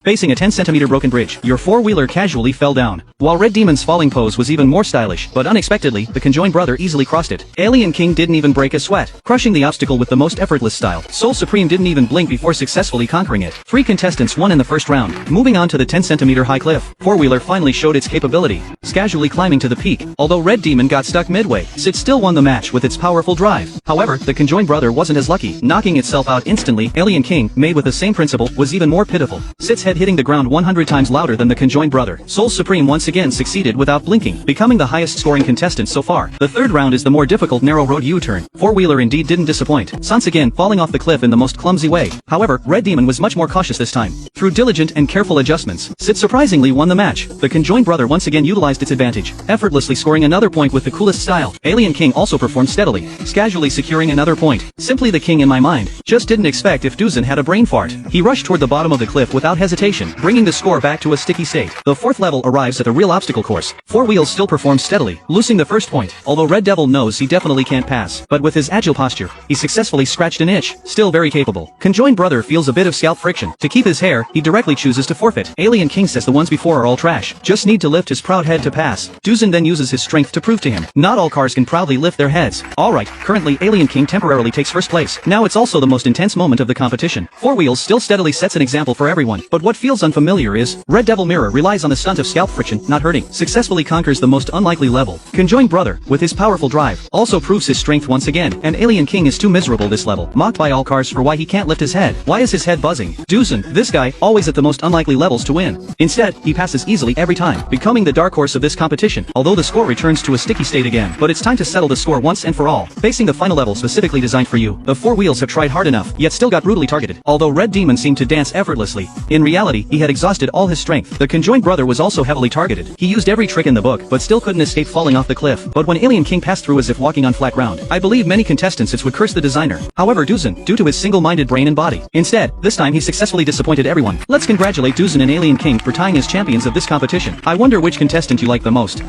Facing a 10 cm broken bridge, your four-wheeler casually fell down. While Red Demon's falling pose was even more stylish, but unexpectedly, the conjoined brother easily crossed it. Alien King didn't even break a sweat, crushing the obstacle with the most effortless style. Soul Supreme didn't even blink before successfully conquering it. 3 contestants won in the first round. Moving on to the 10 cm high cliff, four-wheeler finally showed its capability, casually climbing to the peak. Although Red Demon got stuck midway, Sid still won the match with its powerful drive. However, the conjoined brother wasn't as lucky, knocking itself out instantly. Alien King, made with the same principle, was even more pitiful. Sid's head hitting the ground 100 times louder than the conjoined brother. Soul Supreme once again succeeded without blinking, becoming the highest scoring contestant so far. The third round is the more difficult narrow road U-turn. Four-wheeler indeed didn't disappoint, once again falling off the cliff in the most clumsy way. However, Red Demon was much more cautious this time. Through diligent and careful adjustments, Sid surprisingly won the match. The conjoined brother once again utilized its advantage, effortlessly scoring another point with the coolest style. Alien King also performed steadily, casually securing another point. Simply the king in my mind. Just didn't expect if Duzin had a brain fart. He rushed toward the bottom of the cliff without hesitation, bringing the score back to a sticky state. The fourth level arrives at the real obstacle course. Four Wheels still performs steadily, losing the first point, although Red Devil knows he definitely can't pass. But with his agile posture, he successfully scratched an itch, still very capable. Conjoined brother feels a bit of scalp friction. To keep his hair, he directly chooses to forfeit. Alien King says the ones before are all trash, just need to lift his proud head to pass. Duzin then uses his strength to prove to him, not all cars can proudly lift their heads. Alright, currently Alien King temporarily takes first place. Now it's also the most intense moment of the competition. Four Wheels still steadily sets an example for everyone, but what feels unfamiliar is, Red Devil Mirror relies on the stunt of scalp friction, not hurting, successfully conquers the most unlikely level. Conjoined brother, with his powerful drive, also proves his strength once again, and Alien King is too miserable this level, mocked by all cars for why he can't lift his head. Why is his head buzzing? Duzin, this guy, always at the most unlikely levels to win. Instead, he passes easily every time, becoming the dark horse of this competition, although the score returns to a sticky state again. But it's time to settle the score once and for all. Facing the final level specifically designed for you, the Four Wheels have tried hard enough, yet still got brutally targeted. Although Red Demon seemed to dance effortlessly, in reality, he had exhausted all his strength. The conjoined brother was also heavily targeted. He used every trick in the book, but still couldn't escape falling off the cliff. But when Alien King passed through as if walking on flat ground, I believe many contestants would curse the designer. However, Duzin, due to his single-minded brain and body. Instead, this time he successfully disappointed everyone. Let's congratulate Duzin and Alien King for tying as champions of this competition. I wonder which contestant you like the most.